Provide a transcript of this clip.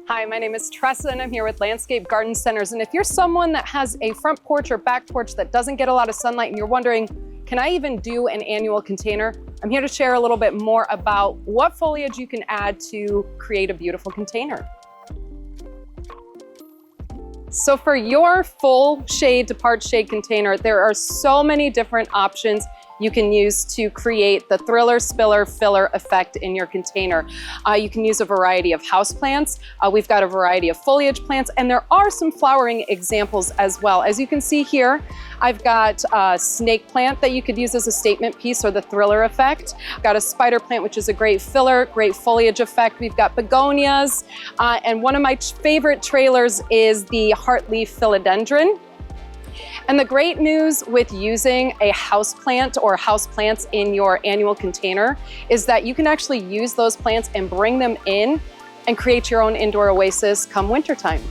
Hi, my name is Tresa and I'm here with Landscape Garden Centers. And if you're someone that has a front porch or back porch that doesn't get a lot of sunlight and you're wondering, can I even do an annual container? I'm here to share a little bit more about what foliage you can add to create a beautiful container. So for your full shade to part shade container, there are so many different options you can use to create the thriller, spiller, filler effect in your container. You can use a variety of houseplants. We've got a variety of foliage plants, and there are some flowering examples as well. As you can see here, I've got a snake plant that you could use as a statement piece or the thriller effect. I've got a spider plant, which is a great filler, great foliage effect. We've got begonias, and one of my favorite trailers is the heartleaf philodendron. And the great news with using a houseplant or houseplants in your annual container is that you can actually use those plants and bring them in and create your own indoor oasis come wintertime.